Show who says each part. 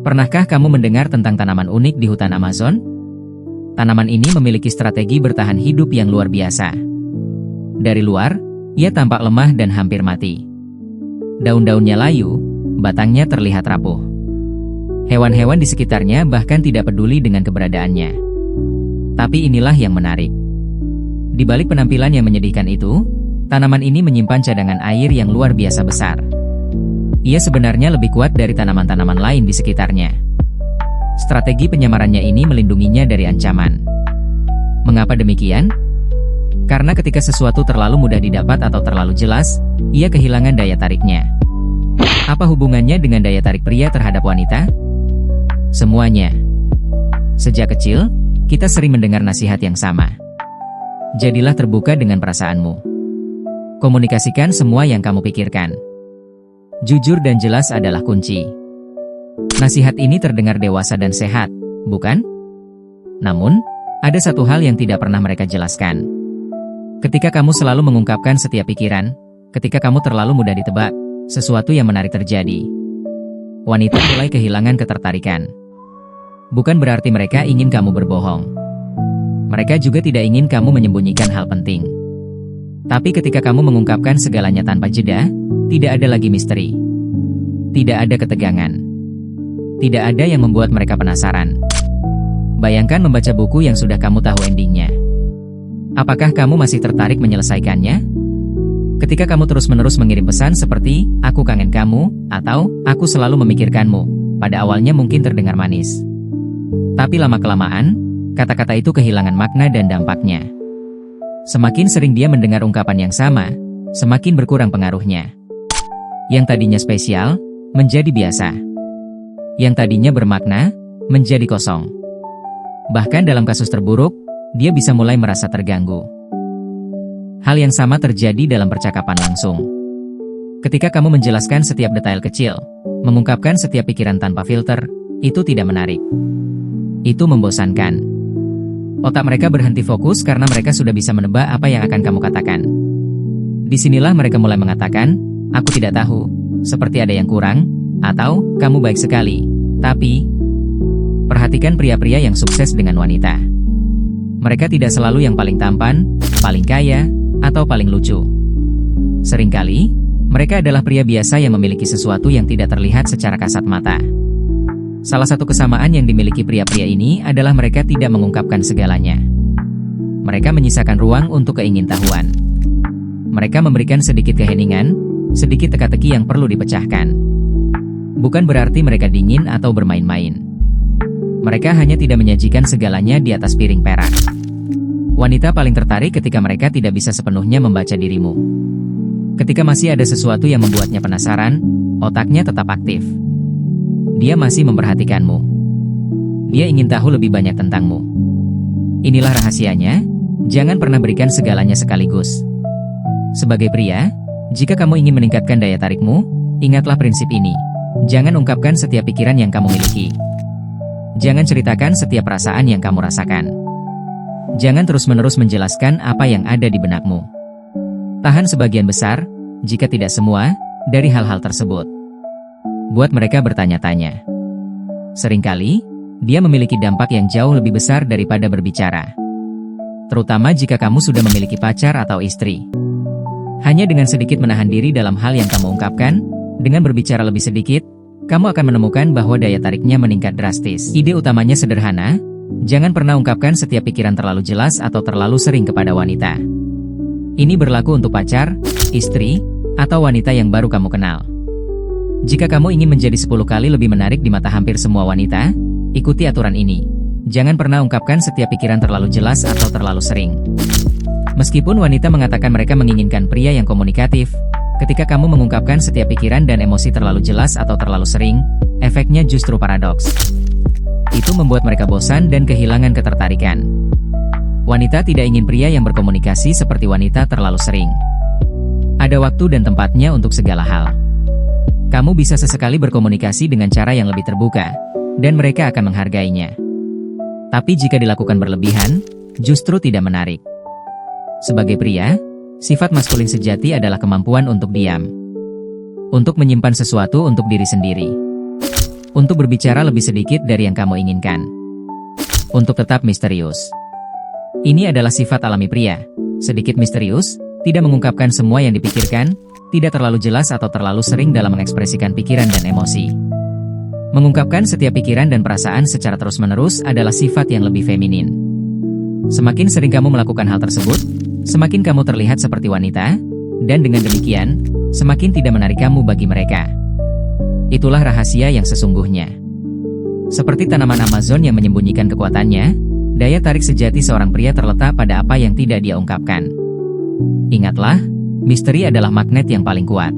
Speaker 1: Pernahkah kamu mendengar tentang tanaman unik di hutan Amazon? Tanaman ini memiliki strategi bertahan hidup yang luar biasa. Dari luar, ia tampak lemah dan hampir mati. Daun-daunnya layu, batangnya terlihat rapuh. Hewan-hewan di sekitarnya bahkan tidak peduli dengan keberadaannya. Tapi inilah yang menarik. Di balik penampilan yang menyedihkan itu, tanaman ini menyimpan cadangan air yang luar biasa besar. Ia sebenarnya lebih kuat dari tanaman-tanaman lain di sekitarnya. Strategi penyamarannya ini melindunginya dari ancaman. Mengapa demikian? Karena ketika sesuatu terlalu mudah didapat atau terlalu jelas, ia kehilangan daya tariknya. Apa hubungannya dengan daya tarik pria terhadap wanita? Semuanya. Sejak kecil, kita sering mendengar nasihat yang sama. Jadilah terbuka dengan perasaanmu. Komunikasikan semua yang kamu pikirkan. Jujur dan jelas adalah kunci. Nasihat ini terdengar dewasa dan sehat, bukan? Namun, ada satu hal yang tidak pernah mereka jelaskan. Ketika kamu selalu mengungkapkan setiap pikiran, ketika kamu terlalu mudah ditebak, sesuatu yang menarik terjadi. Wanita mulai kehilangan ketertarikan. Bukan berarti mereka ingin kamu berbohong. Mereka juga tidak ingin kamu menyembunyikan hal penting. Tapi ketika kamu mengungkapkan segalanya tanpa jeda, tidak ada lagi misteri. Tidak ada ketegangan. Tidak ada yang membuat mereka penasaran. Bayangkan membaca buku yang sudah kamu tahu endingnya. Apakah kamu masih tertarik menyelesaikannya? Ketika kamu terus-menerus mengirim pesan seperti, "Aku kangen kamu," atau "Aku selalu memikirkanmu," pada awalnya mungkin terdengar manis. Tapi lama-kelamaan, kata-kata itu kehilangan makna dan dampaknya. Semakin sering dia mendengar ungkapan yang sama, semakin berkurang pengaruhnya. Yang tadinya spesial, menjadi biasa. Yang tadinya bermakna, menjadi kosong. Bahkan dalam kasus terburuk, dia bisa mulai merasa terganggu. Hal yang sama terjadi dalam percakapan langsung. Ketika kamu menjelaskan setiap detail kecil, mengungkapkan setiap pikiran tanpa filter, itu tidak menarik. Itu membosankan. Otak mereka berhenti fokus karena mereka sudah bisa menebak apa yang akan kamu katakan. Disinilah mereka mulai mengatakan, "Aku tidak tahu, seperti ada yang kurang," atau "Kamu baik sekali, tapi..." Perhatikan pria-pria yang sukses dengan wanita. Mereka tidak selalu yang paling tampan, paling kaya, atau paling lucu. Seringkali, mereka adalah pria biasa yang memiliki sesuatu yang tidak terlihat secara kasat mata. Salah satu kesamaan yang dimiliki pria-pria ini adalah mereka tidak mengungkapkan segalanya. Mereka menyisakan ruang untuk keingintahuan. Mereka memberikan sedikit keheningan, sedikit teka-teki yang perlu dipecahkan. Bukan berarti mereka dingin atau bermain-main. Mereka hanya tidak menyajikan segalanya di atas piring perak. Wanita paling tertarik ketika mereka tidak bisa sepenuhnya membaca dirimu. Ketika masih ada sesuatu yang membuatnya penasaran, otaknya tetap aktif. Dia masih memperhatikanmu. Dia ingin tahu lebih banyak tentangmu. Inilah rahasianya, jangan pernah berikan segalanya sekaligus. Sebagai pria, jika kamu ingin meningkatkan daya tarikmu, ingatlah prinsip ini. Jangan ungkapkan setiap pikiran yang kamu miliki. Jangan ceritakan setiap perasaan yang kamu rasakan. Jangan terus-menerus menjelaskan apa yang ada di benakmu. Tahan sebagian besar, jika tidak semua, dari hal-hal tersebut. Buat mereka bertanya-tanya. Seringkali, dia memiliki dampak yang jauh lebih besar daripada berbicara. Terutama jika kamu sudah memiliki pacar atau istri. Hanya dengan sedikit menahan diri dalam hal yang kamu ungkapkan, dengan berbicara lebih sedikit, kamu akan menemukan bahwa daya tariknya meningkat drastis. Ide utamanya sederhana, jangan pernah ungkapkan setiap pikiran terlalu jelas atau terlalu sering kepada wanita. Ini berlaku untuk pacar, istri, atau wanita yang baru kamu kenal. Jika kamu ingin menjadi 10 kali lebih menarik di mata hampir semua wanita, ikuti aturan ini. Jangan pernah ungkapkan setiap pikiran terlalu jelas atau terlalu sering. Meskipun wanita mengatakan mereka menginginkan pria yang komunikatif, ketika kamu mengungkapkan setiap pikiran dan emosi terlalu jelas atau terlalu sering, efeknya justru paradoks. Itu membuat mereka bosan dan kehilangan ketertarikan. Wanita tidak ingin pria yang berkomunikasi seperti wanita terlalu sering. Ada waktu dan tempatnya untuk segala hal. Kamu bisa sesekali berkomunikasi dengan cara yang lebih terbuka, dan mereka akan menghargainya. Tapi jika dilakukan berlebihan, justru tidak menarik. Sebagai pria, sifat maskulin sejati adalah kemampuan untuk diam. Untuk menyimpan sesuatu untuk diri sendiri. untuk berbicara lebih sedikit dari yang kamu inginkan. Untuk tetap misterius. Ini adalah sifat alami pria. Sedikit misterius, tidak mengungkapkan semua yang dipikirkan, tidak terlalu jelas atau terlalu sering dalam mengekspresikan pikiran dan emosi. Mengungkapkan setiap pikiran dan perasaan secara terus-menerus adalah sifat yang lebih feminin. Semakin sering kamu melakukan hal tersebut, semakin kamu terlihat seperti wanita, dan dengan demikian, semakin tidak menarik kamu bagi mereka. Itulah rahasia yang sesungguhnya. Seperti tanaman Amazon yang menyembunyikan kekuatannya, daya tarik sejati seorang pria terletak pada apa yang tidak dia ungkapkan. Ingatlah, misteri adalah magnet yang paling kuat.